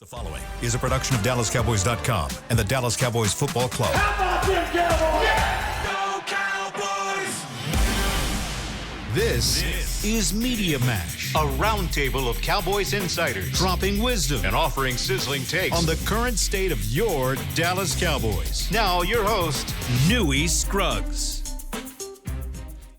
The following is a production of DallasCowboys.com and the Dallas Cowboys Football Club. How about them Cowboys? Yeah! Go Cowboys! This is Media Mash, A roundtable of Cowboys insiders dropping wisdom and offering sizzling takes on the current state of your Dallas Cowboys. Now, your host, Newy Scruggs.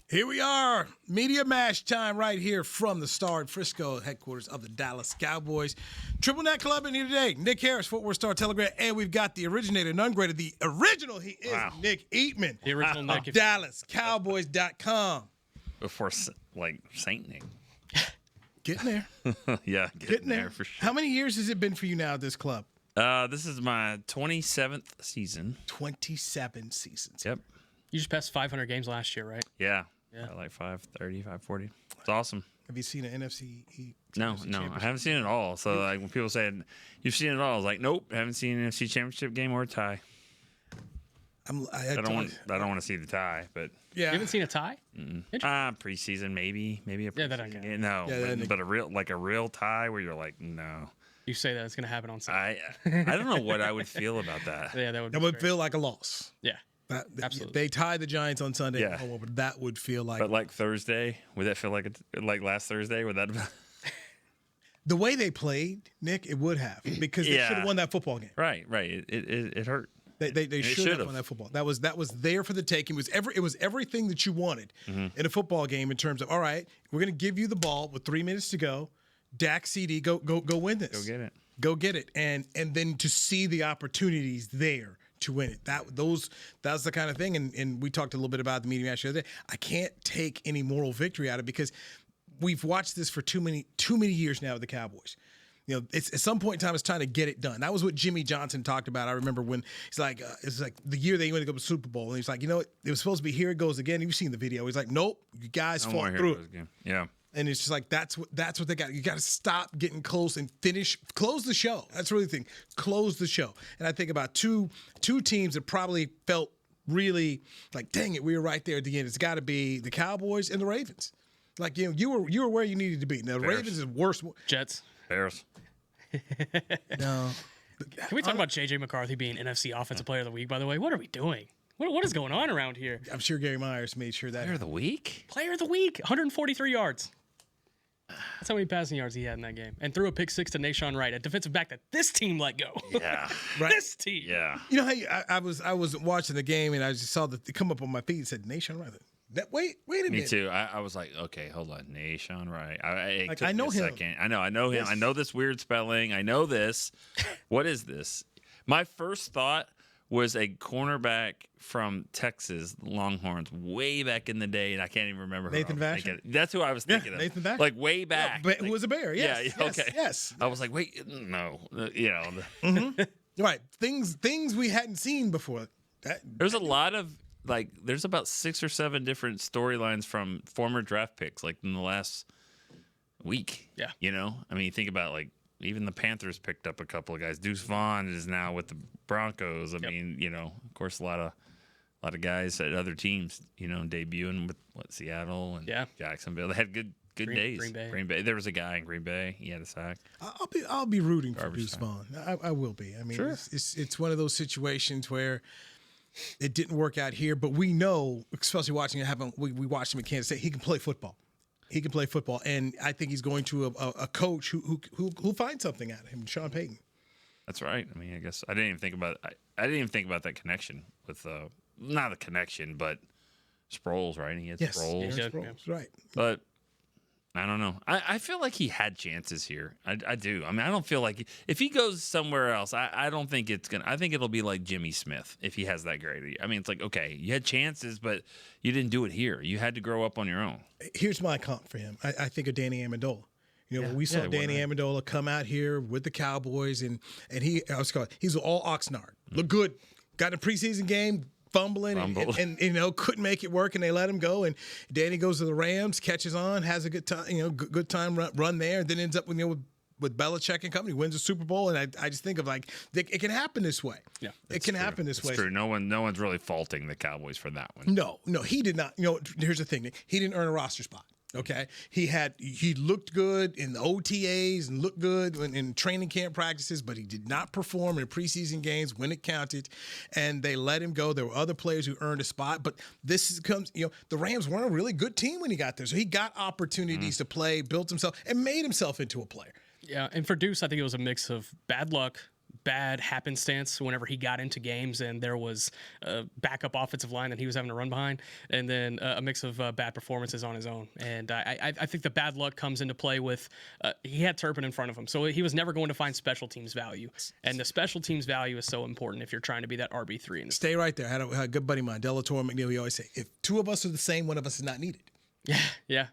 Here we are, Media Mash time right here from the Star in Frisco, headquarters of the Dallas Cowboys. Triple Net Club in here today. Nick Harris, Fort Worth Star-Telegram, and we've got the originator and ungraded, the original, he is Nick Eatman. The original Nick. DallasCowboys.com. Before, like, Saint Nick. Getting there. Yeah, getting there for sure. How many years has it been for you now at this club? This is my 27th season. 27 seasons. Yep. You just passed 500 games last year, right? Yeah. Like 530, 540. It's awesome. Have you seen an NFC? No, I haven't seen it all. So, like, when people say, you've seen it all, I was like, nope, haven't seen an NFC championship game or a tie. I don't want to see the tie, but yeah. You haven't seen a tie? Preseason, maybe a preseason. that don't count. Game. No, but a real tie where you're like, no. You say that it's going to happen on Sunday. I don't know what I would feel about that. Yeah, that would feel like a loss. Yeah. Absolutely. They tied the Giants on Sunday. Yeah. But that would feel like. But like Thursday, would that feel like last Thursday? Would that? The way they played, Nick, it would have, because they should have won that football game. Right. It hurt. They should have won that football. That was there for the taking. It was everything that you wanted in a football game in terms of, all right, we're going to give you the ball with 3 minutes to go. Dak, CD, go win this. Go get it. And then to see the opportunities there to win it. That's the kind of thing. And we talked a little bit about the media match the other day. I can't take any moral victory out of it because we've watched this for too many years now with the Cowboys. You know, it's at some point in time, it's time to get it done. That was what Jimmy Johnson talked about. I remember when he's like, it's like the year they went to go to the Super Bowl, and he's like, you know what? It was supposed to be here it goes again. You've seen the video. He's like, nope, you guys fought through it. Yeah. And it's just like that's what they got. You got to stop getting close and close the show. That's really the thing. Close the show. And I think about two teams that probably felt really like, dang it, we were right there at the end. It's got to be the Cowboys and the Ravens. Like, you know, you were where you needed to be. Now the Ravens is worse. Jets. Bears. No. Can we talk about J.J. McCarthy being NFC Offensive Player of the Week, by the way? What are we doing? What is going on around here? I'm sure Gary Myers made sure that. Player of the Week? Player of the Week. 143 yards. That's how many passing yards he had in that game. And threw a pick six to Nashawn Wright, a defensive back that this team let go. Yeah. Right. This team. Yeah. You know how I was watching the game and I just saw that come up on my feed and said Nashawn Wright. Wait a minute. Me too. I was like, okay, hold on. Nashawn Wright. I know him. Second. I know him. Yes. I know this weird spelling. I know this. What is this? My first thought was a cornerback from Texas Longhorns way back in the day, and I can't even remember who Nathan Vasher. That's who I was thinking of. Nathan Vasher. Like way back. Yeah, who was a Bear, yes. Yeah, okay. Yes. I was like, wait, no. You know. Right. Things we hadn't seen before. There's a lot of, like, there's about 6 or 7 different storylines from former draft picks, like, in the last week. Yeah. You know? I mean, you think about, like, even the Panthers picked up a couple of guys. Deuce Vaughn is now with the Broncos. I mean, you know, of course, a lot of guys at other teams, you know, debuting with Seattle and Jacksonville. They had good days. Green Bay. There was a guy in Green Bay. He had a sack. I'll be rooting for Deuce Vaughn. I will be. I mean, sure. It's one of those situations where it didn't work out here, but we know, especially watching it happen. We watched him at Kansas State. He can play football. And I think he's going to a coach who'll find something out of him, Sean Payton. That's right. I mean, I guess I didn't even think about that connection with not the connection, but Sproles, right? He had Sproles. Yeah, Sproles, right. But I don't know. I feel like he had chances here. I do. I mean, I don't feel like if he goes somewhere else, I don't think it's gonna. I think it'll be like Jimmy Smith if he has that grade. I mean, it's like, okay, you had chances, but you didn't do it here. You had to grow up on your own. Here's my comp for him. I think of Danny Amendola. You know, when we saw Danny Amendola come out here with the Cowboys, and he's all Oxnard. Look good. Got a preseason game. Fumbling and you know, couldn't make it work, and they let him go. And Danny goes to the Rams, catches on, has a good time, you know, good time run there, and then ends up with Belichick and company, wins the Super Bowl. And I just think of like it can happen this way. Yeah, it can happen this way. It's true. No one's really faulting the Cowboys for that one. No, he did not. You know, here's the thing: he didn't earn a roster spot. Okay, he looked good in the OTAs and looked good in training camp practices, but he did not perform in preseason games when it counted, and they let him go. There were other players who earned a spot, but the Rams weren't a really good team when he got there, so he got opportunities to play, built himself, and made himself into a player. Yeah, and for Deuce, I think it was a mix of bad luck, bad happenstance whenever he got into games and there was a backup offensive line that he was having to run behind, and then a mix of bad performances on his own. And I think the bad luck comes into play with he had Turpin in front of him, so he was never going to find special teams value. And the special teams value is so important if you're trying to be that RB3. In the Stay right there. I had a good buddy of mine, Delatorre McNeil. He always say, if two of us are the same, one of us is not needed. Yeah.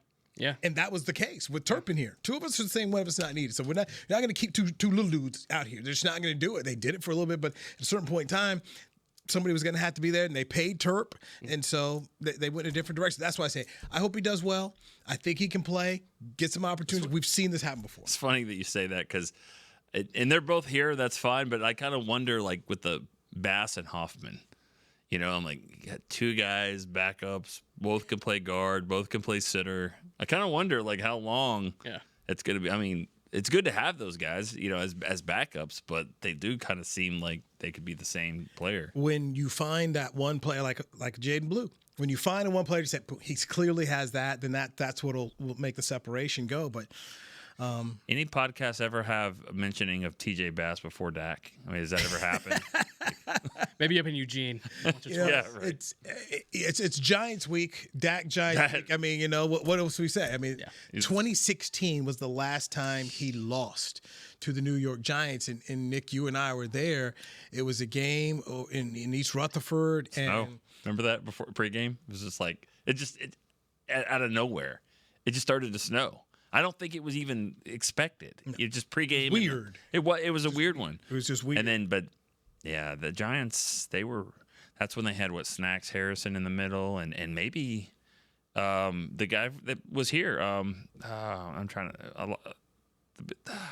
And that was the case with Turpin here. Two of us are the same, one of us not needed. So we're not going to keep two little dudes out here. They're just not going to do it. They did it for a little bit, but at a certain point in time, somebody was going to have to be there, and they paid Turp, and so they went in a different direction. That's why I say I hope he does well. I think he can play, get some opportunities. We've seen this happen before. It's funny that you say that because, and they're both here. That's fine, but I kind of wonder, like with the Bass and Hoffman. You know, I'm like, you got two guys, backups, both can play guard, both can play center. I kind of wonder, like, how long it's going to be. I mean, it's good to have those guys, you know, as backups, but they do kind of seem like they could be the same player. When you find that one player like Jaden Blue, when you find a one player, you say he clearly has that, then that's what will make the separation go. But any podcast ever have a mentioning of TJ Bass before Dak? I mean, does that ever happen? Maybe up in Eugene. Yeah, right. It's Giants week, Dak Giants week. I mean, you know, what else do we say? I mean, 2016 was the last time he lost to the New York Giants, and Nick, you and I were there. It was a game in East Rutherford, and remember that before pregame? It was just like it out of nowhere. It just started to snow. I don't think it was even expected. No. It just pregame. Weird. It was a weird one. It was just weird. And then, but yeah, the Giants, that's when they had Snacks Harrison in the middle, and maybe the guy that was here. I'm trying to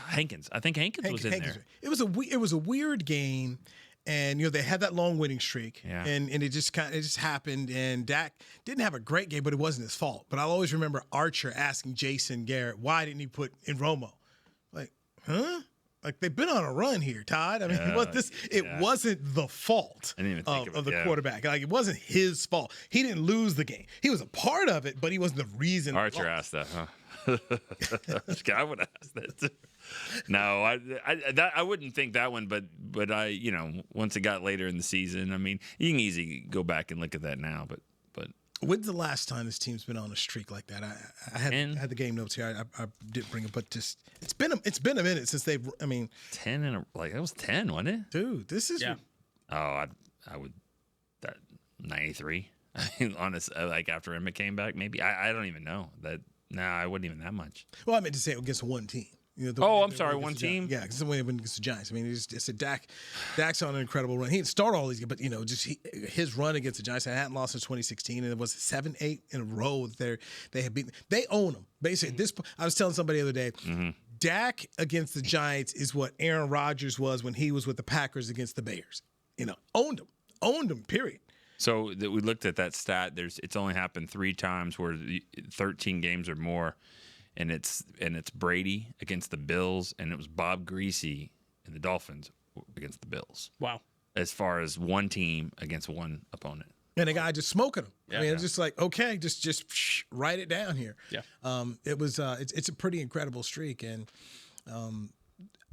Hankins. I think Hankins was in there. It was a weird game. And, you know, they had that long winning streak, and it just happened. And Dak didn't have a great game, but it wasn't his fault. But I'll always remember Archer asking Jason Garrett, why didn't he put in Romo? Like, huh? Like, they've been on a run here, Todd. I mean, it wasn't the fault of the quarterback. Like, it wasn't his fault. He didn't lose the game. He was a part of it, but he wasn't the reason. Archer asked that, huh? I would ask that too. No, I wouldn't think that one, but I, you know, once it got later in the season, I mean, you can easily go back and look at that now, but when's the last time this team's been on a streak like that? I had the game notes here. I didn't bring it, but just it's been a minute since they've. I mean, 10 that was 10, wasn't it? Dude, this is. Yeah. Oh, I would that 93. I mean, honest, like after Emmitt came back, maybe I don't even know that. No, I wouldn't even that much. Well, I meant to say against one team. You know, I'm sorry, one team? Yeah, because the way it went against the Giants. I mean, it's a Dak's on an incredible run. He didn't start all these games, but, you know, just his run against the Giants. I hadn't lost since 2016, and it was 7-8 in a row that they had beaten. They own them. Basically, I was telling somebody the other day, Dak against the Giants is what Aaron Rodgers was when he was with the Packers against the Bears. You know, owned them, period. So that we looked at that stat. It's only happened 3 times where 13 games or more, and it's Brady against the Bills, and it was Bob Greasy and the Dolphins against the Bills. Wow! As far as one team against one opponent, and a guy just smoking them. I mean, it's just like, okay, just write it down here. Yeah. It was it's a pretty incredible streak, and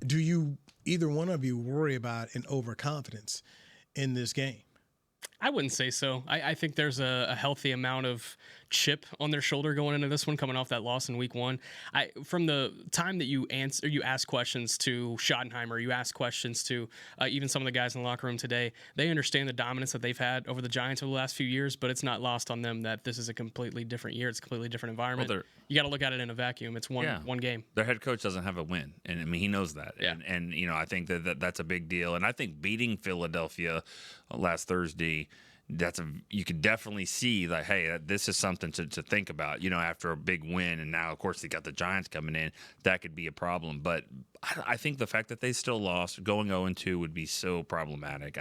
do you either one of you worry about an overconfidence in this game? I wouldn't say so. I think there's a healthy amount of chip on their shoulder going into this one, coming off that loss in week 1. From the time that you ask questions to Schottenheimer, you ask questions to even some of the guys in the locker room today, they understand the dominance that they've had over the Giants over the last few years, but it's not lost on them that this is a completely different year. It's a completely different environment. Well, you got to look at it in a vacuum. It's one game. Their head coach doesn't have a win, and I mean, he knows that. Yeah. And you know, I think that's a big deal. And I think beating Philadelphia last Thursday you could definitely see like, hey, this is something to think about, after a big win. And now, of course, they got the Giants coming in. That could be a problem. But I think the fact that they still lost, going 0-2 would be so problematic.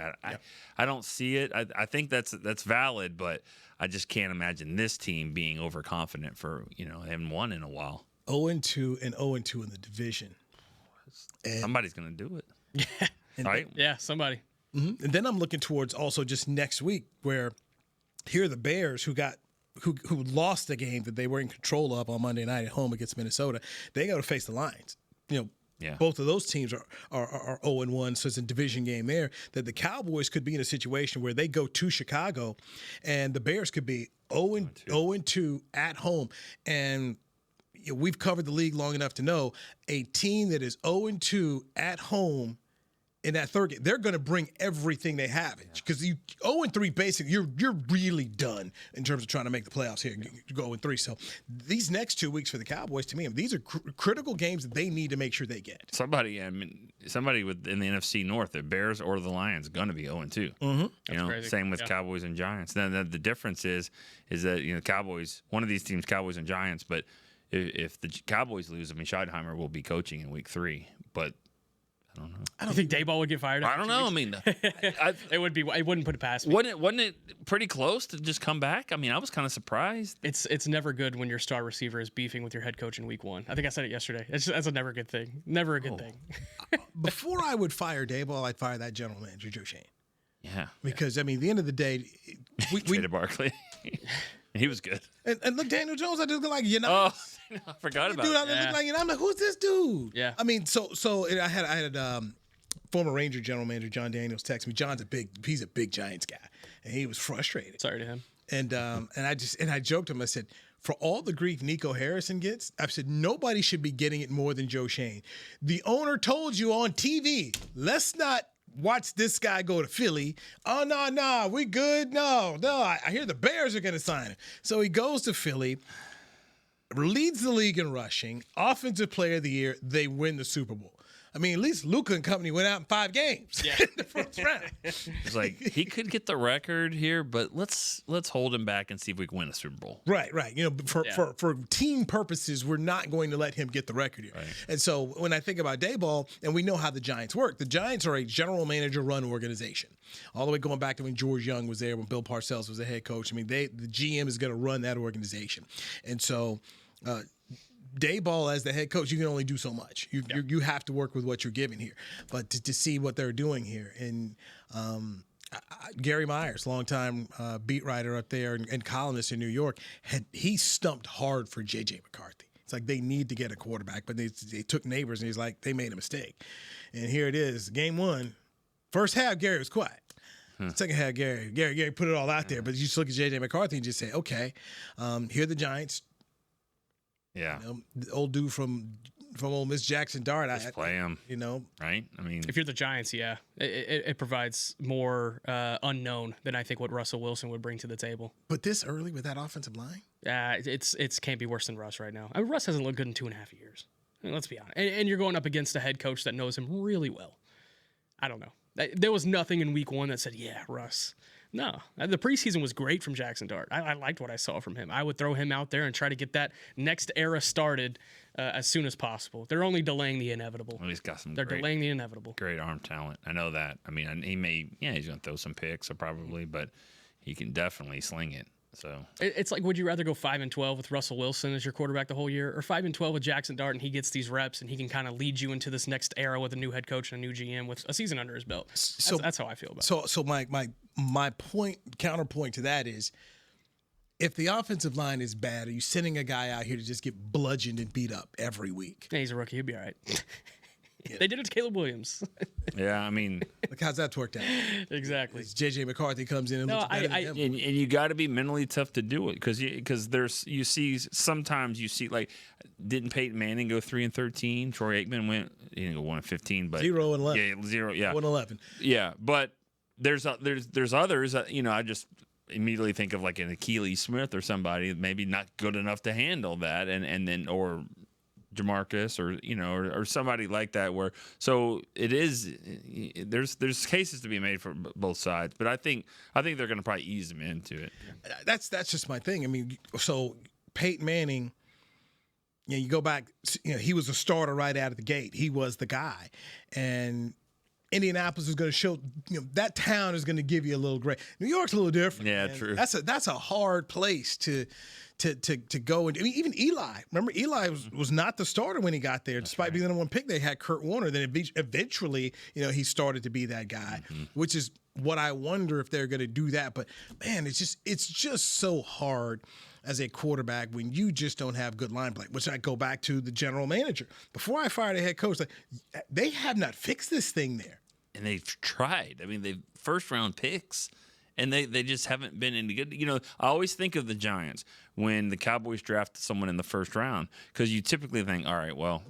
I don't see it. I think that's valid, but I just can't imagine this team being overconfident for, they haven't won in a while. 0-2 and 0-2 in the division. And somebody's going to do it. Right? Yeah, somebody. Mm-hmm. And then I'm looking towards also just next week, where here are the Bears who lost the game that they were in control of on Monday night at home against Minnesota. They got to face the Lions. Both of those teams are 0-1, so it's a division game there. That the Cowboys could be in a situation where they go to Chicago, and the Bears could be 0-2 at home. And we've covered the league long enough to know a team that is 0-2 at home in that third game, they're going to bring everything they have. Because 0-3, basically, you're really done in terms of trying to make the playoffs here. You go 0-3. So these next 2 weeks for the Cowboys, to me, these are critical games that they need to make sure they get. Somebody in the NFC North, the Bears or the Lions, going to be 0-2. Mm-hmm. Same with Cowboys and Giants. Then the difference is that Cowboys, one of these teams, Cowboys and Giants, but if the Cowboys lose, Schottenheimer will be coaching in week 3, but. I don't know. I don't think Dayball would get fired. I don't know. I mean, it wouldn't put it past me. Wasn't it pretty close to just come back? I mean, I was kind of surprised. It's never good when your star receiver is beefing with your head coach in week 1. I think I said it yesterday. That's a never good thing. Never a good thing. Before I would fire Dayball, I'd fire that general manager, Joe Shane. Yeah. Because, at the end of the day, we traded Barkley. He was good. And look, Daniel Jones, I just look like, Oh, I forgot about dude, that. I look like, I'm like, who's this dude? Yeah. I mean, so I had former Ranger general manager John Daniels text me. He's a big Giants guy, and he was frustrated. Sorry to him. And I joked to him. I said, for all the grief Nico Harrison gets, I said nobody should be getting it more than Joe Shane. The owner told you on TV, let's not watch this guy go to Philly. Oh, no, we good. No, I hear the Bears are going to sign him. So he goes to Philly, leads the league in rushing, offensive player of the year. They win the Super Bowl. I mean, at least Luka and company went out in 5 games in the first round. It's like he could get the record here, but let's hold him back and see if we can win a Super Bowl. Right. For team purposes, we're not going to let him get the record here. Right. And so when I think about Dayball, and we know how the Giants work, the Giants are a general manager run organization. All the way going back to when George Young was there, when Bill Parcells was the head coach. I mean, the GM is going to run that organization. And so Dayball as the head coach, you can only do so much. You have to work with what you're given here. But to see what they're doing here, and Gary Myers, longtime beat writer up there and columnist in New York, he stumped hard for J.J. McCarthy. It's like they need to get a quarterback, but they took Neighbors, and he's like, they made a mistake. And here it is, game 1. First half, Gary was quiet. Second half, Gary put it all out there. But you just look at J.J. McCarthy and just say, okay, here are the Giants. Yeah. The old dude from Ole Miss, Jackson Dart. Just play him. Right? I mean, if you're the Giants, it provides more unknown than I think what Russell Wilson would bring to the table. But this early with that offensive line? It's can't be worse than Russ right now. I mean, Russ hasn't looked good in 2.5 years. I mean, let's be honest. And you're going up against a head coach that knows him really well. I don't know. There was nothing in week 1 that said, yeah, Russ. No, the preseason was great from Jackson Dart. I liked what I saw from him. I would throw him out there and try to get that next era started as soon as possible. They're only delaying the inevitable. Well, he's got some. They're delaying the inevitable. Great arm talent. I know that. I mean, he may. Yeah, he's going to throw some picks, probably, but he can definitely sling it. So it's like, would you rather go 5-12 with Russell Wilson as your quarterback the whole year, or 5-12 with Jackson Dart and he gets these reps and he can kind of lead you into this next era with a new head coach and a new GM with a season under his belt? That's how I feel about it. So my counterpoint to that is, if the offensive line is bad, are you sending a guy out here to just get bludgeoned and beat up every week? Yeah, he's a rookie. He'll be all right. Yeah. They did it to Caleb Williams. Yeah, I mean, look how's that's worked out. Exactly. J.J. McCarthy comes in and looks better than him. And you got to be mentally tough to do it because sometimes you see like, didn't Peyton Manning go 3-13? Troy Aikman went, he didn't go 1-15, but 0-11. Yeah, 0. Yeah, 1-11. Yeah, but there's others. I just immediately think of like an Achilles Smith or somebody maybe not good enough to handle that, and then or Jamarcus or somebody like that. Where so it is. There's cases to be made for both sides, but I think they're going to probably ease him into it. That's just my thing. I mean, so Peyton Manning. You go back. He was a starter right out of the gate. He was the guy, and Indianapolis is going to show. That town is going to give you a little grace. New York's a little different. Yeah, man. true. That's a hard place to go. And I mean, even Eli. Remember, Eli was not the starter when he got there. Despite being the number one pick, they had Kurt Warner. Then eventually, he started to be that guy, which is what I wonder if they're going to do that. But man, it's just so hard as a quarterback when you just don't have good line play, which I go back to the general manager. Before I fired a head coach, they have not fixed this thing there. And they've tried. I mean, they've first-round picks, and they just haven't been any good. I always think of the Giants when the Cowboys draft someone in the first round because you typically think, all right, well,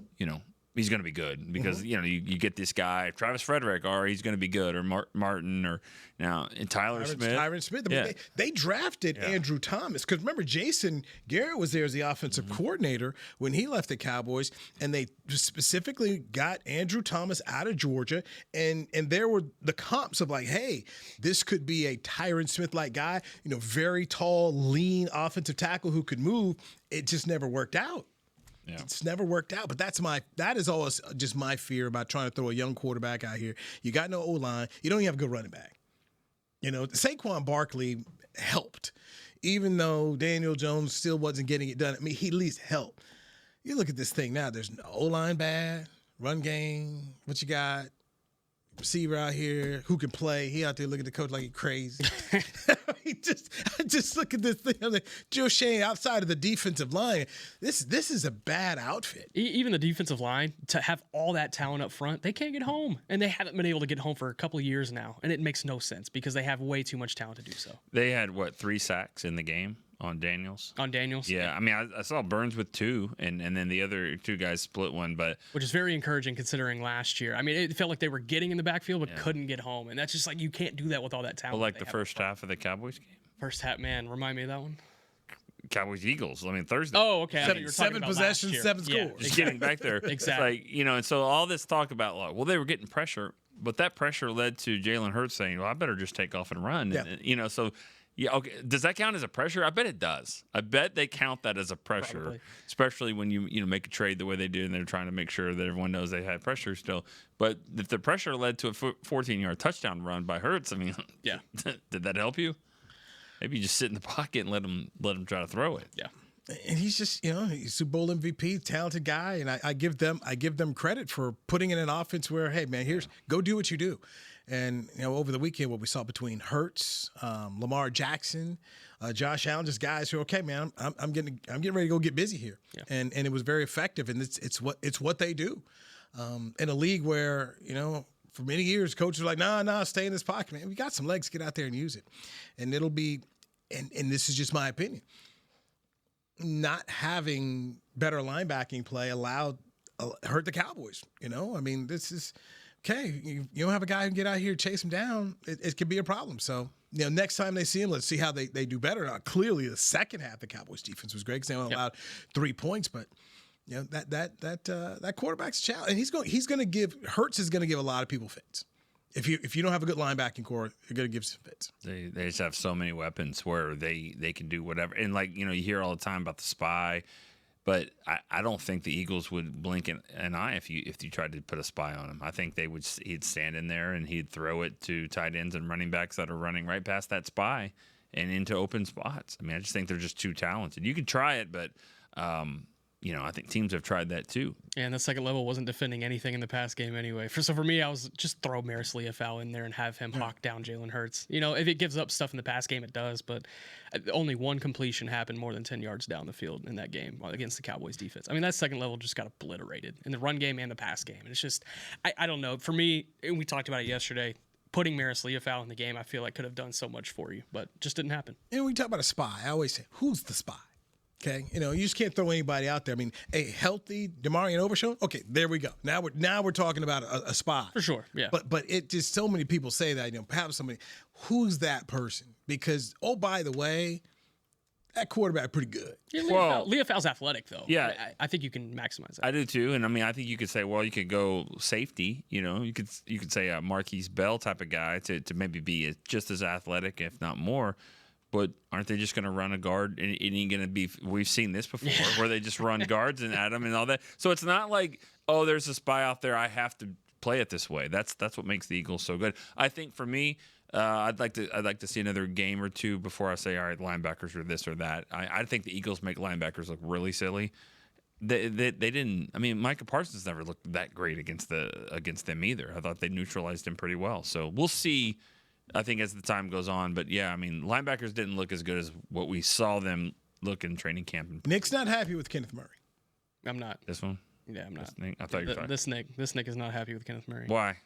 he's going to be good because, you get this guy, Travis Frederick, or he's going to be good, or Martin, or now Tyron Smith. Tyron Smith. I mean, they drafted Andrew Thomas because remember, Jason Garrett was there as the offensive coordinator when he left the Cowboys, and they specifically got Andrew Thomas out of Georgia, and there were the comps of like, hey, this could be a Tyron Smith-like guy, very tall, lean offensive tackle who could move. It just never worked out. Yeah. It's never worked out, but that is always just my fear about trying to throw a young quarterback out here. You got no O-line. You don't even have a good running back. Saquon Barkley helped, even though Daniel Jones still wasn't getting it done. I mean, he at least helped. You look at this thing now. There's no O-line bad, run game. What you got? Receiver out here who can play. He out there looking at the coach like he's crazy. I just look at this thing. I'm like, Joe Shane outside of the defensive line. This is a bad outfit. Even the defensive line, to have all that talent up front, they can't get home. And they haven't been able to get home for a couple of years now. And it makes no sense because they have way too much talent to do so. They had, 3 sacks in the game? On Daniels? Yeah. I mean, I saw Burns with 2, and then the other 2 guys split 1, but... Which is very encouraging considering last year. I mean, it felt like they were getting in the backfield but couldn't get home. And that's just like, you can't do that with all that talent. Well, like the first half of the Cowboys game? First half, man. Remind me of that one. Cowboys-Eagles. I mean, Thursday. Oh, okay. 7 possessions, 7 scores. Yeah, just getting back there. Exactly. It's like, and so all this talk about, they were getting pressure, but that pressure led to Jalen Hurts saying, well, I better just take off and run. Yeah. And, so... Yeah, okay. Does that count as a pressure? I bet it does. I bet they count that as a pressure, Probably. Especially when you make a trade the way they do, and they're trying to make sure that everyone knows they had pressure still. But if the pressure led to a 14-yard touchdown run by Hurts, I mean, yeah, did that help you? Maybe you just sit in the pocket and let him try to throw it. Yeah. And he's just, he's Super Bowl MVP, talented guy, and I give them credit for putting in an offense where, hey man, go do what you do. And over the weekend, what we saw between Hurts, Lamar Jackson, Josh Allen, just guys who are okay, man. I'm getting ready to go get busy here, and it was very effective. And it's what they do in a league where for many years coaches are like, nah, stay in this pocket, man. We got some legs, get out there and use it, and it'll be. And this is just my opinion. Not having better linebacking play hurt the Cowboys. I mean, this is. Okay, you don't have a guy who can get out here, chase him down. It could be a problem. So, next time they see him, let's see how they do better. Now, clearly, the second half, the Cowboys defense was great because they only allowed 3 points. But that quarterback's a challenge, and Hurts is going to give a lot of people fits. If you don't have a good linebacking core, you're going to give some fits. They just have so many weapons where they can do whatever. And you hear all the time about the spy. But I don't think the Eagles would blink an eye if you tried to put a spy on him. I think he'd stand in there and he'd throw it to tight ends and running backs that are running right past that spy and into open spots. I mean, I just think they're just too talented. You could try it, but I think teams have tried that too. Yeah, and the second level wasn't defending anything in the past game anyway. So for me, I was just throw Maris Leofau in there and have him hawk down Jalen Hurts. If it gives up stuff in the past game, it does. But only one completion happened more than 10 yards down the field in that game against the Cowboys defense. I mean, that second level just got obliterated in the run game and the pass game. And it's just, I don't know. For me, and we talked about it yesterday, putting Maris Leofau in the game, I feel like could have done so much for you, but just didn't happen. And when we talk about a spy, I always say, who's the spy? Okay, you just can't throw anybody out there. I mean, a healthy DeMarion Overshown. Okay, there we go. Now we're talking about a spy for sure. Yeah, but it just so many people say that. Perhaps somebody, who's that person? Because by the way, that quarterback pretty good. Yeah, Leofau's athletic, though. Yeah. I think you can maximize that. I do too, and I mean, I think you could say, well, you could go safety. You could say a Marquise Bell type of guy to maybe be just as athletic, if not more. But aren't they just going to run a guard? And ain't going to be? We've seen this before, where they just run guards and at them and all that. So it's not like, oh, there's a spy out there, I have to play it this way. That's what makes the Eagles so good. I think for me. I'd like to see another game or two before I say, all right, linebackers are this or that. I think the Eagles make linebackers look really silly. They didn't. I mean, Micah Parsons never looked that great against them either. I thought they neutralized him pretty well. So we'll see. I think as the time goes on, but yeah, I mean, linebackers didn't look as good as what we saw them look in training camp. Nick's not happy with Kenneth Murray. I'm not. This one. Yeah, I'm not. I thought you were talking. This Nick is not happy with Kenneth Murray. Why?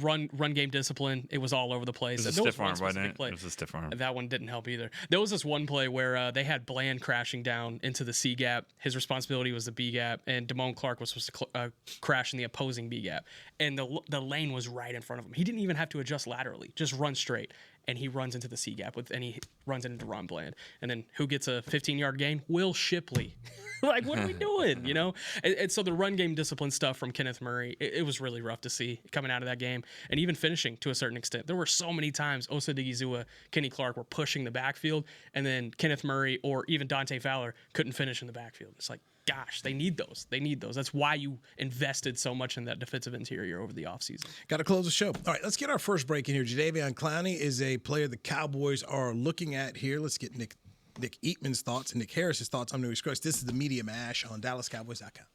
Run game discipline. It was all over the place. It was a stiff arm, wasn't it? It was a stiff arm. That one didn't help either. There was this one play where they had Bland crashing down into the C gap. His responsibility was the B gap, and Damone Clark was supposed to crash in the opposing B gap. And the lane was right in front of him. He didn't even have to adjust laterally; just run straight. And he runs into the C gap and he runs into Ron Bland. And then who gets a 15-yard gain? Will Shipley. Like, what are we doing? And so the run game discipline stuff from Kenneth Murray, it was really rough to see coming out of that game and even finishing to a certain extent. There were so many times Osa Digizua, Kenny Clark were pushing the backfield, and then Kenneth Murray or even Dante Fowler couldn't finish in the backfield. It's like, gosh, they need those. That's why you invested so much in that defensive interior over the offseason. Got to close the show. All right, let's get our first break in here. Jadeveon Clowney is a player the Cowboys are looking at here. Let's get Nick Eatman's thoughts and Nick Harris's thoughts on Newy Scruggs. This is the Media Mash on DallasCowboys.com.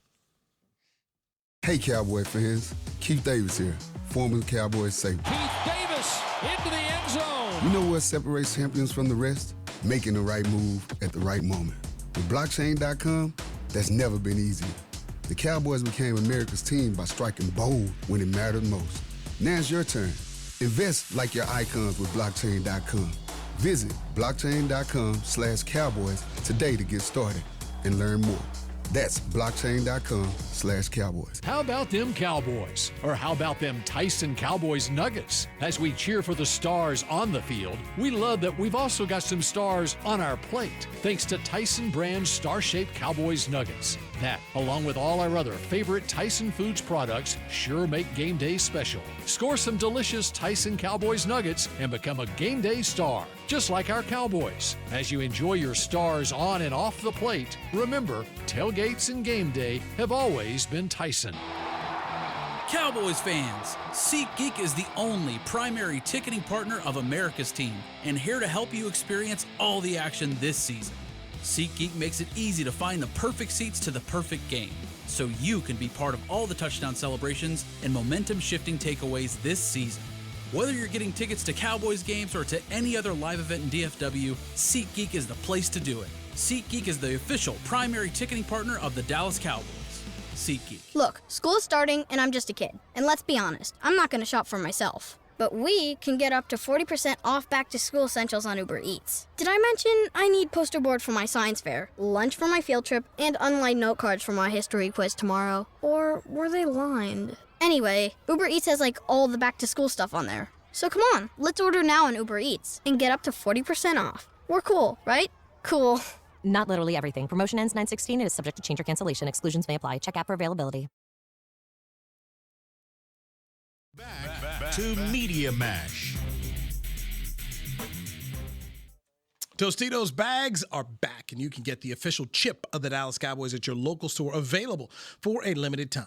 Hey, Cowboy fans. Keith Davis here, former Cowboys safety. Keith Davis into the end zone. You know what separates champions from the rest? Making the right move at the right moment. With blockchain.com, that's never been easier. The Cowboys became America's team by striking bold when it mattered most. Now it's your turn. Invest like your icons with blockchain.com. Visit blockchain.com/Cowboys today to get started and learn more. That's blockchain.com/Cowboys. How about them Cowboys? Or how about them Tyson Cowboys Nuggets? As we cheer for the stars on the field, we love that we've also got some stars on our plate, thanks to Tyson brand star-shaped Cowboys Nuggets. That, along with all our other favorite Tyson Foods products, sure make game day special. Score some delicious Tyson Cowboys Nuggets and become a game day star, just like our Cowboys. As you enjoy your stars on and off the plate, remember, tailgates and game day have always been Tyson. Cowboys fans, SeatGeek is the only primary ticketing partner of America's team and here to help you experience all the action this season. SeatGeek makes it easy to find the perfect seats to the perfect game, so you can be part of all the touchdown celebrations and momentum-shifting takeaways this season. Whether you're getting tickets to Cowboys games or to any other live event in DFW, SeatGeek is the place to do it. SeatGeek is the official primary ticketing partner of the Dallas Cowboys. SeatGeek. Look, school is starting and I'm just a kid. And let's be honest, I'm not going to shop for myself. But we can get up to 40% off back-to-school essentials on Uber Eats. Did I mention I need poster board for my science fair, lunch for my field trip, and unlined note cards for my history quiz tomorrow? Or were they lined? Anyway, Uber Eats has all the back-to-school stuff on there. So come on, let's order now on Uber Eats and get up to 40% off. We're cool, right? Cool. Not literally everything. Promotion ends 9/16 and is subject to change or cancellation. Exclusions may apply. Check app for availability. Back to Media Mash. Tostitos bags are back, and you can get the official chip of the Dallas Cowboys at your local store, available for a limited time.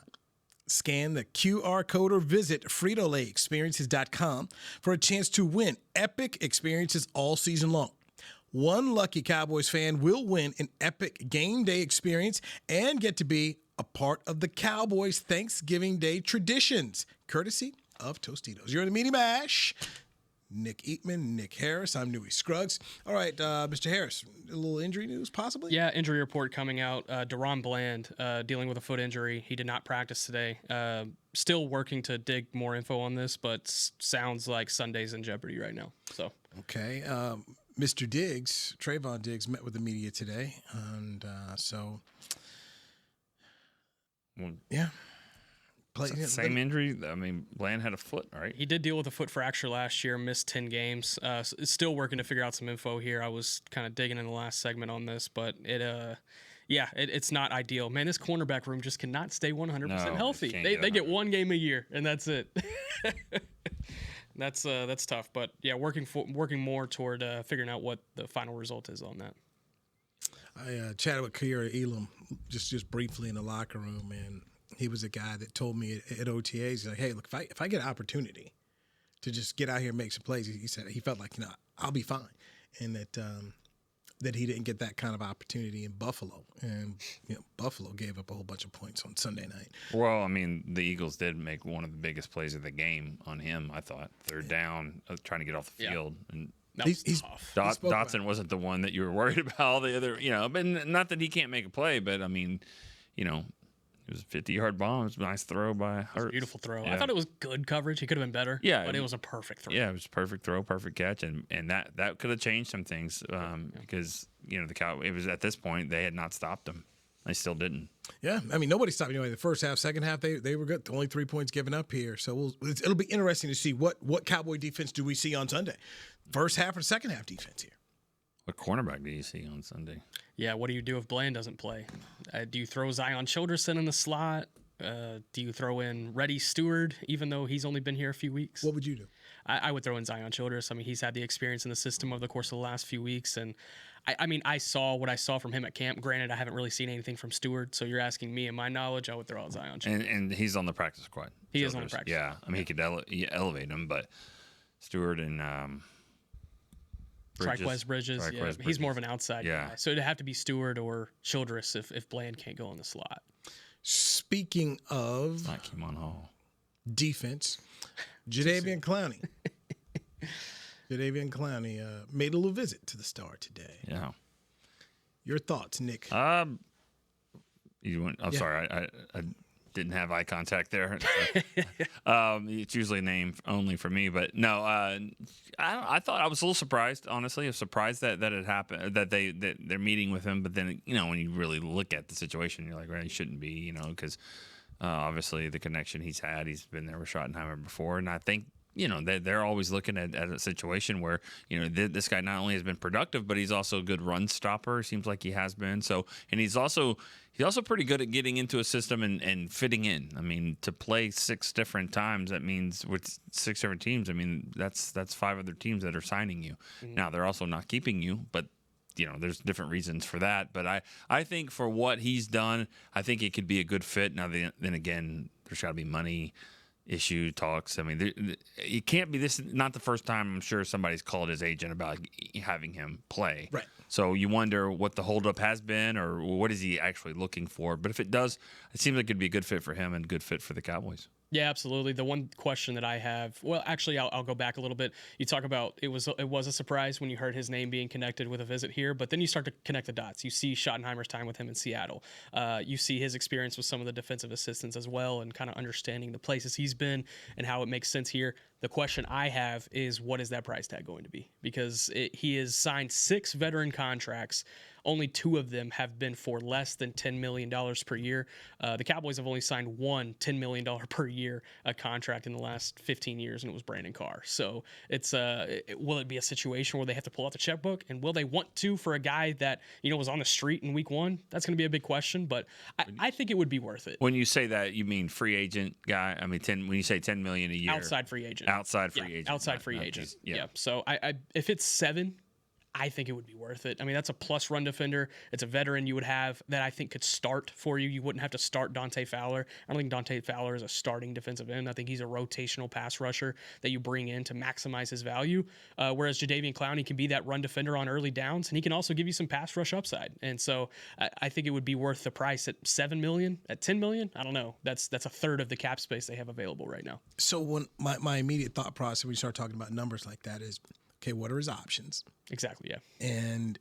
Scan the QR code or visit FritoLayExperiences.com for a chance to win epic experiences all season long. One lucky Cowboys fan will win an epic game day experience and get to be a part of the Cowboys Thanksgiving Day traditions, courtesy of Tostitos. You're in the Media Mash. Nick Eatman, Nick Harris. I'm Newy Scruggs. All right, Mr. Harris, a little injury news possibly? Yeah, injury report coming out. Deron Bland dealing with a foot injury. He did not practice today. Still working to dig more info on this, but sounds like Sunday's in jeopardy right now. So okay. Mr. Diggs, Trayvon Diggs, met with the media today, and yeah. Same injury. I mean, Bland had a foot, right? He did deal with a foot fracture last year, missed 10 games. Still working to figure out some info here. I was kind of digging in the last segment on this, but it's not ideal. Man, this cornerback room just cannot stay 100% healthy. They get one game a year, and that's it. That's tough. But yeah, working more toward figuring out what the final result is on that. I chatted with Kyra Elam just briefly in the locker room, and he was a guy that told me at OTAs, he's like, hey, look, if I get an opportunity to just get out here and make some plays, he said he felt like, I'll be fine. And that he didn't get that kind of opportunity in Buffalo. And, Buffalo gave up a whole bunch of points on Sunday night. Well, I mean, the Eagles did make one of the biggest plays of the game on him, I thought. Third down, trying to get off the field. And that was tough. Dotson wasn't the one that you were worried about. All the other, but not that he can't make a play, but I mean, it was a 50-yard bomb. It was a nice throw by Hurts. Beautiful throw. Yeah. I thought it was good coverage. He could have been better. Yeah, but it was a perfect throw. Yeah, it was a perfect throw, perfect catch, and that could have changed some things because the Cowboys. It was at this point they had not stopped them. They still didn't. Yeah, I mean nobody stopped anyway. The first half, second half, they were good. Only 3 points given up here, so it'll be interesting to see what Cowboy defense do we see on Sunday. First half or second half defense here. What cornerback do you see on Sunday? Yeah, what do you do if Bland doesn't play? Do you throw Zion Childerson in the slot? Do you throw in Reddy Stewart, even though he's only been here a few weeks? What would you do? I would throw in Zion Childress. I mean, he's had the experience in the system over the course of the last few weeks. And, I saw what I saw from him at camp. Granted, I haven't really seen anything from Stewart. So you're asking me and my knowledge, I would throw out Zion Childress. And he's on the practice squad. He is on the practice squad. Yeah, I mean, he could elevate him, but Stewart and Bridges. He's more of an outside guy. So it'd have to be Stewart or Childress if Bland can't go in the slot. Speaking of defense, Jadeveon Clowney. Jadeveon Clowney made a little visit to the Star today. Yeah. Your thoughts, Nick? I'm sorry, I didn't have eye contact there. It's usually a name only for me, but no. I thought I was a little surprised. Honestly, I was surprised that it happened. That they're meeting with him, but then when you really look at the situation, you're like, well, he shouldn't be, because obviously the connection he's had. He's been there with Schottenheimer before, and I think. They're always looking at a situation where, this guy not only has been productive, but he's also a good run stopper. Seems like he has been. So, and he's also pretty good at getting into a system and fitting in. I mean, to play 6 different times, that means with 6 different teams, I mean, that's 5 other teams that are signing you. Mm-hmm. Now, they're also not keeping you, but there's different reasons for that. But I think for what he's done, I think it could be a good fit. Now, then again, there's got to be money issue talks. I mean, it can't be this. Not the first time I'm sure somebody's called his agent about having him play. Right. So you wonder what the holdup has been, or what is he actually looking for. But if it does, it seems like it'd be a good fit for him and a good fit for the Cowboys. Yeah, absolutely. The one question that I have, well, actually, I'll go back a little bit. You talk about it was a surprise when you heard his name being connected with a visit here, but then you start to connect the dots. You see Schottenheimer's time with him in Seattle. You see his experience with some of the defensive assistants as well, and kind of understanding the places he's been and how it makes sense here. The question I have is, what is that price tag going to be? Because he has signed 6 veteran contracts. Only 2 of them have been for less than $10 million per year. The Cowboys have only signed one $10 million per year contract in the last 15 years, and it was Brandon Carr. So it's will it be a situation where they have to pull out the checkbook, and will they want to for a guy that was on the street in week 1? That's going to be a big question, but I think it would be worth it. When you say that, you mean free agent guy? I mean, when you say $10 million a year, outside free agent. Outside free agent. Outside free agent. Yeah. So if it's 7. I think it would be worth it. I mean, that's a plus run defender. It's a veteran you would have that I think could start for you. You wouldn't have to start Dante Fowler. I don't think Dante Fowler is a starting defensive end. I think he's a rotational pass rusher that you bring in to maximize his value. Whereas Jadeveon Clowney can be that run defender on early downs, and he can also give you some pass rush upside. And so I think it would be worth the price at $7 million, at $10 million. I don't know. That's a third of the cap space they have available right now. So when my immediate thought process when you start talking about numbers like that is, okay, what are his options? Exactly, yeah. And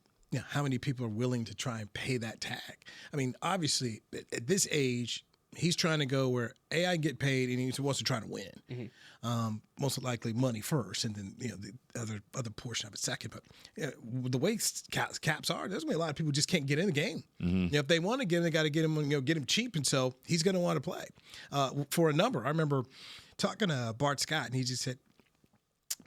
how many people are willing to try and pay that tag? I mean, obviously, at this age, He's trying to go where I get paid, and he wants to try to win. Most likely money first, and then the other portion of it second. But the way caps are, there's gonna be a lot of people who just can't get in the game. If they want to get in, they got to get him cheap, and so he's going to want to play for a number. I remember talking to Bart Scott, and he just said,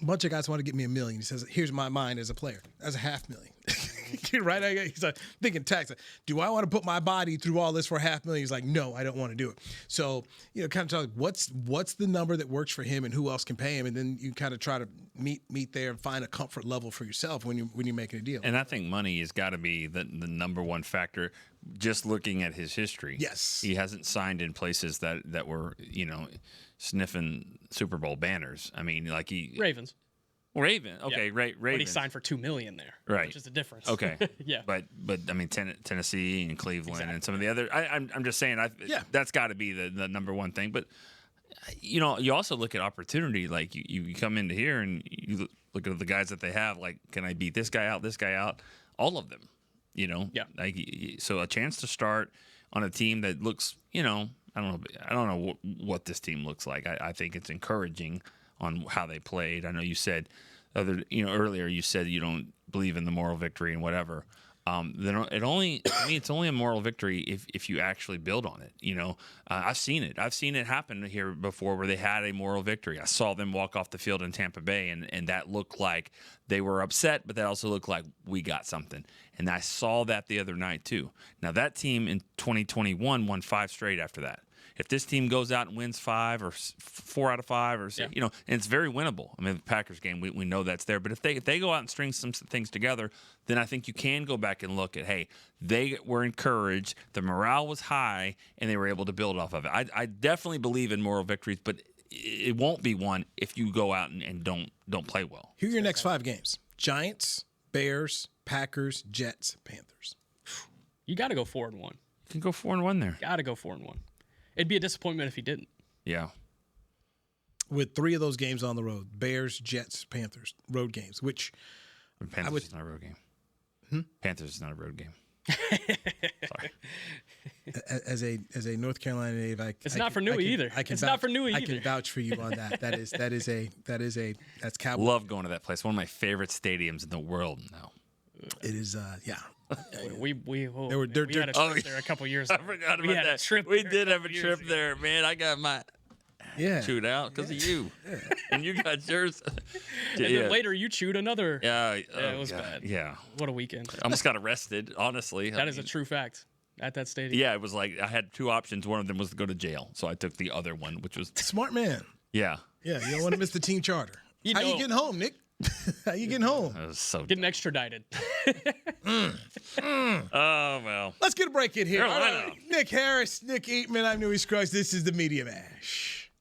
a bunch of guys want to get me $1 million. He says, here's my mind as a player. That's $500,000. Right? He's like thinking tax. Do I want to put my body through all this for $500,000? He's like, no, I don't want to do it. So, kind of talk what's the number that works for him and who else can pay him, and then you kind of try to meet there and find a comfort level for yourself when you're making a deal. And I think money has got to be the number one factor. Just looking at his history, yes, he hasn't signed in places that were sniffing Super Bowl banners. I mean, like Ravens. Raven. Okay, yeah. Ravens. But he signed for $2 million there. Right. Which is the difference. Okay. Yeah. But I mean Tennessee and Cleveland and some of the other. I'm just saying. That's got to be the number one thing. But you also look at opportunity. Like you come into here and you look at the guys that they have. Like, can I beat this guy out? All of them. Yeah. Like, so a chance to start on a team that looks. I don't know what this team looks like. I think it's encouraging on how they played. I know you said earlier you said you don't believe in the moral victory and whatever. It's only a moral victory if you actually build on it. I've seen it. I've seen it happen here before where they had a moral victory. I saw them walk off the field in Tampa Bay, and that looked like they were upset, but that also looked like we got something. And I saw that the other night too. Now that team in 2021 won 5 straight after that. If this team goes out and wins 5 or 4 out of 5 or 6, and it's very winnable. I mean, the Packers game, we know that's there. But if they go out and string some things together, then I think you can go back and look at, hey, they were encouraged, the morale was high, and they were able to build off of it. I definitely believe in moral victories, but it won't be one if you go out and don't play well. Here are your next 5 games: Giants, Bears, Packers, Jets, Panthers. You got to go 4-1. You can go 4-1 there. Got to go 4-1. It'd be a disappointment if he didn't. Yeah. With 3 of those games on the road: Bears, Jets, Panthers, road games. Which Panthers is not a road game. Panthers is not a road game. Sorry. As a North Carolina native, it's not for Newy either. It's not for Newy either. I can vouch for you on that. That's Cowboys. Love going to that place. One of my favorite stadiums in the world now. It is. Yeah. We had a trip there a couple years ago. I forgot about that. We did have a trip there, man. I got my chewed out because of you. Yeah. And you got yours. And then later you chewed another. Yeah. It was bad. Yeah. What a weekend. I almost got arrested, honestly. That is a true fact at that stadium. Yeah, it was like I had 2 options. One of them was to go to jail. So I took the other one, which was... Smart man. Yeah. Yeah, you don't want to miss the team charter. How you getting home, Nick? How you getting home? That was so getting extradited. Oh, well. Let's get a break in here. All right. Nick Harris, Nick Eatman, I'm Newy Scruggs. This is the Media Mash.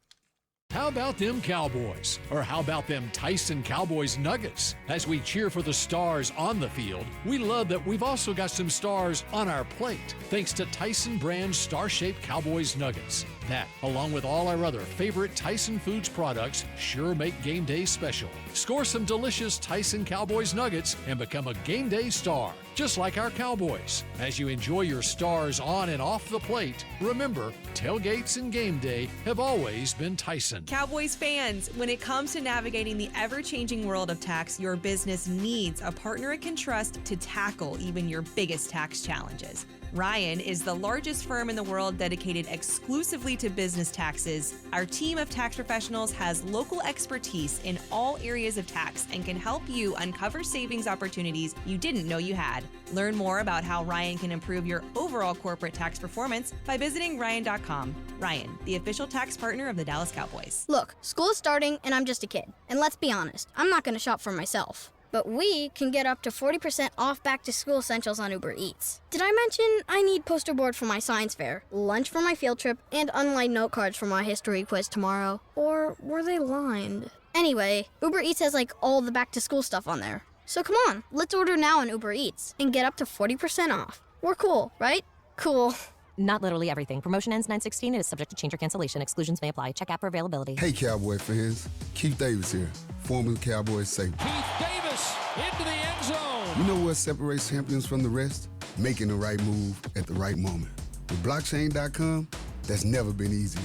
How about them Cowboys? Or how about them Tyson Cowboys Nuggets? As we cheer for the stars on the field, we love that we've also got some stars on our plate, thanks to Tyson brand star-shaped Cowboys Nuggets. That, along with all our other favorite Tyson Foods products, sure make game day special. Score some delicious Tyson Cowboys Nuggets and become a game day star, just like our Cowboys. As you enjoy your stars on and off the plate, remember, tailgates and game day have always been Tyson. Cowboys fans, when it comes to navigating the ever-changing world of tax, your business needs a partner it can trust to tackle even your biggest tax challenges. Ryan is the largest firm in the world dedicated exclusively to business taxes. Our team of tax professionals has local expertise in all areas of tax and can help you uncover savings opportunities you didn't know you had. Learn more about how Ryan can improve your overall corporate tax performance by visiting Ryan.com. Ryan, the official tax partner of the Dallas Cowboys. Look, school is starting and I'm just a kid. And let's be honest, I'm not going to shop for myself. But we can get up to 40% off back-to-school essentials on Uber Eats. Did I mention I need poster board for my science fair, lunch for my field trip, and unlined note cards for my history quiz tomorrow? Or were they lined? Anyway, Uber Eats has all the back-to-school stuff on there. So come on, let's order now on Uber Eats and get up to 40% off. We're cool, right? Cool. Not literally everything. Promotion ends 9/16. It is subject to change or cancellation. Exclusions may apply. Check app for availability. Hey, Cowboy fans. Keith Davis here, former Cowboys safety. Keith Davis into the end zone. You know what separates champions from the rest? Making the right move at the right moment. With blockchain.com, that's never been easier.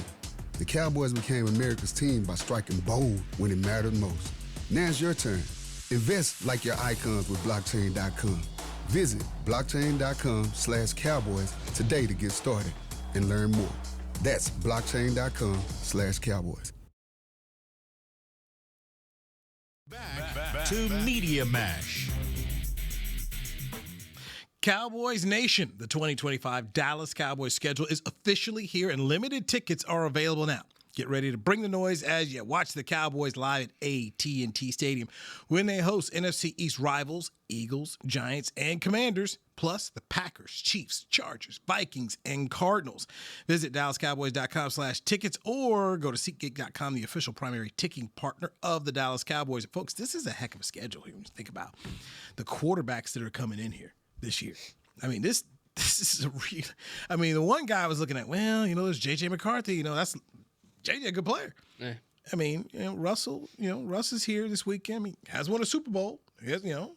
The Cowboys became America's team by striking bold when it mattered most. Now it's your turn. Invest like your icons with blockchain.com. Visit blockchain.com/cowboys today to get started and learn more. That's blockchain.com/cowboys. Back to Media Mash. Cowboys Nation, the 2025 Dallas Cowboys schedule is officially here and limited tickets are available now. Get ready to bring the noise as you watch the Cowboys live at AT&T Stadium when they host NFC East rivals, Eagles, Giants, and Commanders, plus the Packers, Chiefs, Chargers, Vikings, and Cardinals. Visit DallasCowboys.com/tickets or go to SeatGeek.com, the official primary ticketing partner of the Dallas Cowboys. Folks, this is a heck of a schedule here when you think about the quarterbacks that are coming in here this year. I mean, this is a real. I mean, the one guy I was looking at, well, there's J.J. McCarthy. That's J.J. a good player. Yeah. I mean, Russ is here this weekend. I mean, has won a Super Bowl.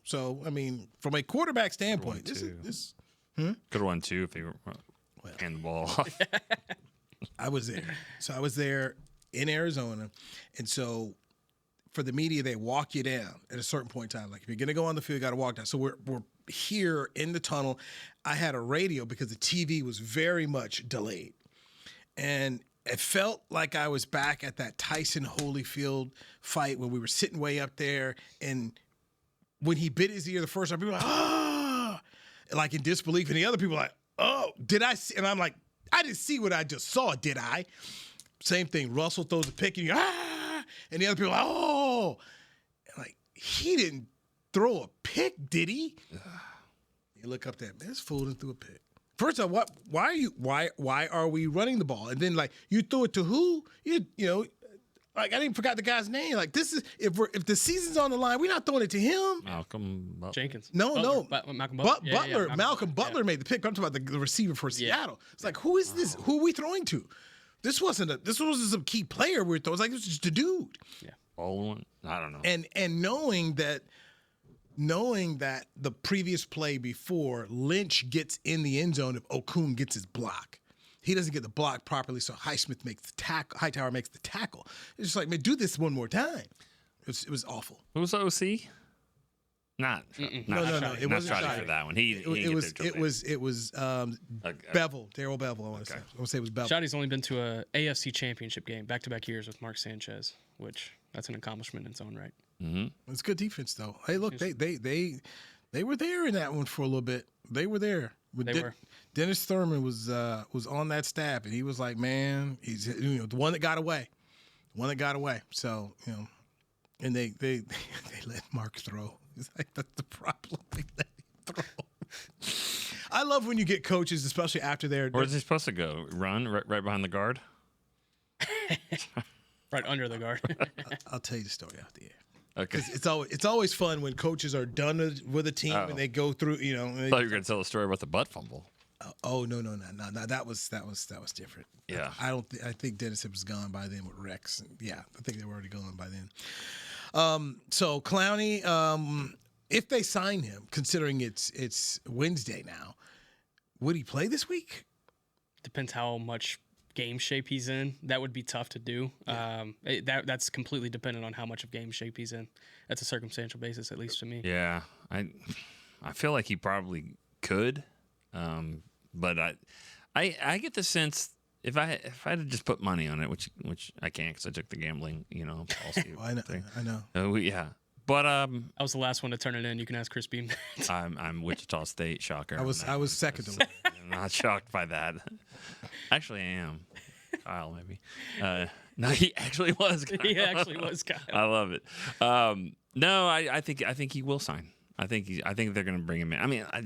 So I mean, from a quarterback standpoint, this could have won two if they were hand the ball off. I was there. So I was there in Arizona, and so for the media, they walk you down at a certain point in time. Like if you're gonna go on the field, you got to walk down. So we're here in the tunnel. I had a radio because the TV was very much delayed, and it felt like I was back at that Tyson Holyfield fight when we were sitting way up there, and when he bit his ear the first time, people were like, ah, like in disbelief, and the other people were like, oh, did I see? And I'm like, I didn't see what I just saw, did I? Same thing. Russell throws a pick, and you and the other people are like, oh, and like he didn't throw a pick, did he? You look up there, man, this fool didn't throw a pick. First of all, why are we running the ball? And then like you threw it to who? Like I didn't forgot the guy's name. Like this is if the season's on the line, we're not throwing it to him. Malcolm Jenkins. No. Malcolm Butler. Malcolm Butler made the pick. I'm talking about the receiver for Seattle. It's like who is this? Who are we throwing to? This wasn't some key player we were throwing. It's like it was just a dude. Yeah. All one. I don't know. And knowing that the previous play before Lynch gets in the end zone if Okun gets his block. He doesn't get the block properly, so Hightower makes the tackle. It's just like, man, do this one more time. It was awful. Who was OC? No. It wasn't Shoddy for that one. It was Bevel, Darrell Bevel. I want to say it was Bevel. Shoddy's only been to a AFC Championship game back-to-back years with Mark Sanchez, which that's an accomplishment in its own right. Mm-hmm. It's good defense though. Hey, look, they were there in that one for a little bit. They were there. Dennis Thurman was on that staff, and he was like, man, he's the one that got away. So and they let Mark throw. It's like that's the problem. They let him throw. I love when you get coaches, especially after they're. Where's he supposed to go? Run right behind the guard. Right under the guard. I'll tell you the story out the air. Okay. It's always fun when coaches are done with a team and they go through. I thought you were going to tell a story about the butt fumble. No. That was different. Yeah. I think Dennis was gone by then with Rex. Yeah, I think they were already gone by then. So Clowney, if they sign him, considering it's Wednesday now, would he play this week? Depends how much game shape he's in. That would be tough to do. Yeah. That's completely dependent on how much of game shape he's in. That's a circumstantial basis, at least to me. Yeah, I feel like he probably could, but I get the sense if I had to just put money on it, which I can't because I took the gambling policy. I know. Yeah. But I was the last one to turn it in. You can ask Chris Beam. I'm Wichita State, shocker. I was second to I'm not shocked by that. Actually, I am. Kyle, maybe. No, he actually was. Kyle. He actually was Kyle. I love it. No, I think he will sign. I think they're going to bring him in. I mean, I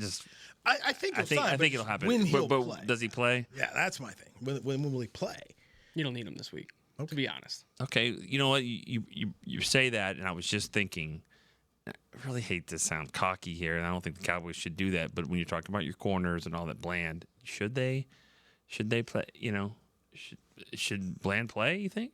think it'll happen. When he'll play. Does he play? Yeah, that's my thing. When will he play? You don't need him this week. To be honest. Okay, you know what? You say that, and I was just thinking. I really hate to sound cocky here, and I don't think the Cowboys should do that. But when you're talking about your corners and all that, Bland, should they play? Should Bland play? You think?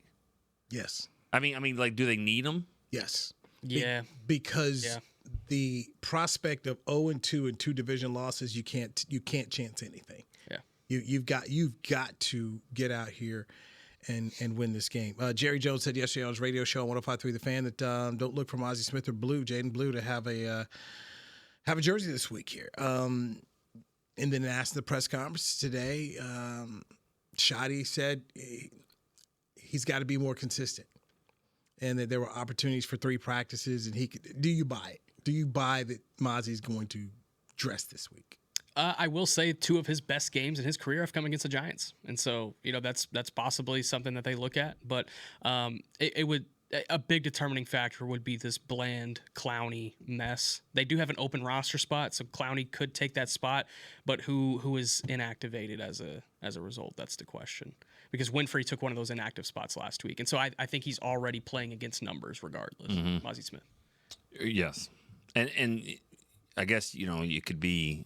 Yes. I mean, like, do they need him? Yes. Yeah. Because the prospect of 0-2 and 2 division losses, you can't chance anything. Yeah. You've got to get out here and win this game. Jerry Jones said yesterday on his radio show on 105.3 The Fan that don't look for Mazi Smith or Jaden Blue to have a jersey this week here. And then asked in the press conference today, Shotty said he's got to be more consistent, and that there were opportunities for 3 practices. And do you buy it? Do you buy that Mazi's going to dress this week? I will say 2 of his best games in his career have come against the Giants, and so that's possibly something that they look at. But it would. A big determining factor would be this bland Clowney mess. They do have an open roster spot, so Clowney could take that spot, but who is inactivated as a result? That's the question. Because Winfrey took one of those inactive spots last week, and so I think he's already playing against numbers regardless. Mazi Smith. Yes, and I guess you could be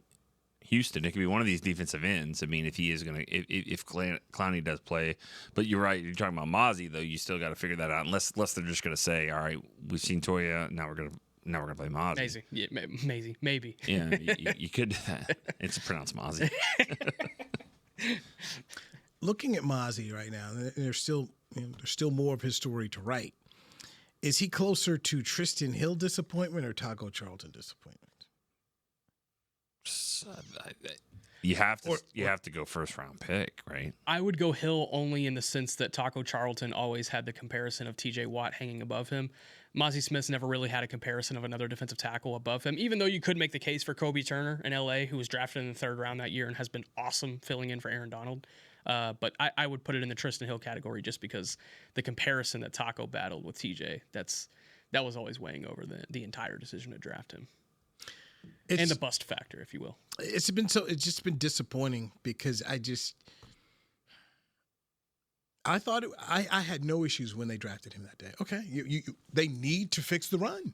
Houston. It could be one of these defensive ends. I mean, if he is going to, if Clowney does play, but you're right. You're talking about Mazi though. You still got to figure that out. Unless they're just going to say, all right, we've seen Toya. Now we're gonna play Mazi. Mazi, yeah, Mazi, maybe. Yeah, you could do that. It's pronounced Mazi. Looking at Mazi right now, there's still more of his story to write. Is he closer to Tristan Hill disappointment or Taco Charlton disappointment? You have to go first round pick, right? I would go Hill only in the sense that Taco Charlton always had the comparison of TJ Watt hanging above him. Mazi Smith's never really had a comparison of another defensive tackle above him, even though you could make the case for Kobe Turner in LA, who was drafted in the 3rd round that year and has been awesome filling in for Aaron Donald. But I would put it in the Tristan Hill category just because the comparison that Taco battled with TJ, that was always weighing over the entire decision to draft him. And the bust factor, if you will. It's just been disappointing because I thought I had no issues when they drafted him that day. Okay, they need to fix the run.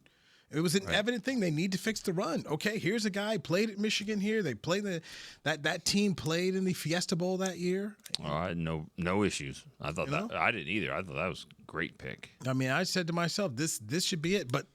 It was an evident thing. They need to fix the run. Okay, here's a guy played at Michigan here. They played that team played in the Fiesta Bowl that year. Oh, I had no issues. I thought I didn't either. I thought that was a great pick. I mean, I said to myself, this should be it. But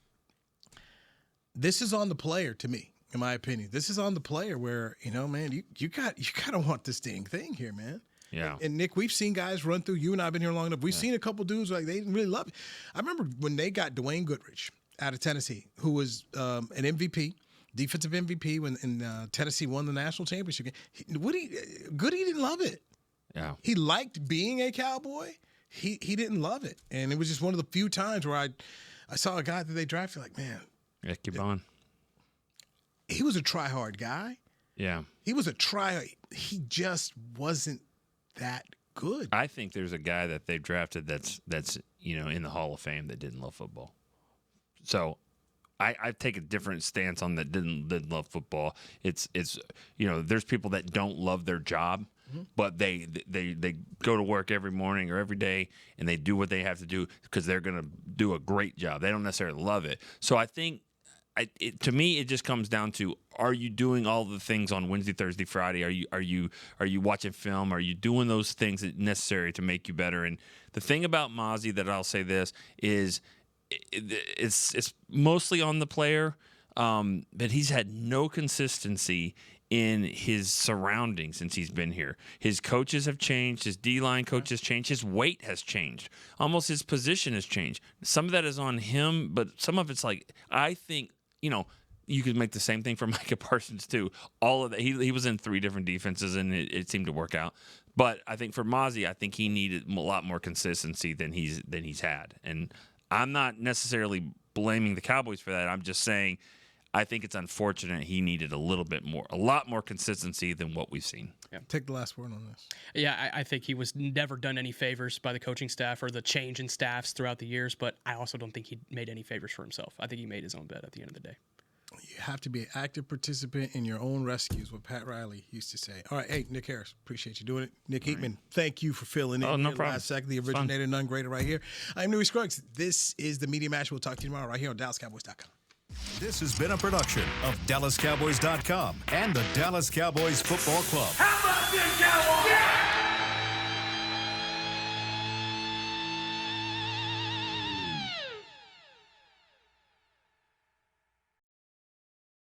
this is on the player to me, in my opinion. This is on the player where, man, you got to want this dang thing here, man. Yeah. And Nick, we've seen guys run through. You and I have been here long enough. We've seen a couple dudes like they didn't really love it. I remember when they got Dwayne Goodrich out of Tennessee, who was an MVP, defensive MVP when Tennessee won the national championship game. Goody didn't love it. Yeah. He liked being a Cowboy. He didn't love it. And it was just one of the few times where I saw a guy that they drafted like, man. Yeah, keep on. He was a try-hard guy. Yeah. He was a try. He just wasn't that good. I think there's a guy that they drafted that's in the Hall of Fame that didn't love football. So I take a different stance on that didn't love football. It's there's people that don't love their job, but they go to work every morning or every day and they do what they have to do because they're going to do a great job. They don't necessarily love it. So I think to me it just comes down to, are you doing all the things on Wednesday, Thursday, Friday? Are you watching film? Are you doing those things that necessary to make you better? And the thing about Mazi that I'll say this is, it's mostly on the player, but he's had no consistency in his surroundings since he's been here. His coaches have changed. His D-line coach has changed. His weight has changed. Almost his position has changed. Some of that is on him, but some of it's like, I think, you could make the same thing for Micah Parsons too. All of that. He was in 3 different defenses, and it seemed to work out. But I think for Mazi, I think he needed a lot more consistency than he's had. And I'm not necessarily blaming the Cowboys for that. I'm just saying I think it's unfortunate he needed a lot more consistency than what we've seen. Yeah. Take the last word on this. Yeah, I think he was never done any favors by the coaching staff or the change in staffs throughout the years, but I also don't think he made any favors for himself. I think he made his own bed at the end of the day. You have to be an active participant in your own rescues, what Pat Riley used to say. All right, hey, Nick Harris, appreciate you doing it. Nick Eatman, thank you for filling in. Oh, no problem. Last second, the originator, none greater right here. I'm Newy Scruggs. This is the Media Match. We'll talk to you tomorrow right here on DallasCowboys.com. This has been a production of DallasCowboys.com and the Dallas Cowboys Football Club. How about this, Cowboys? Yeah!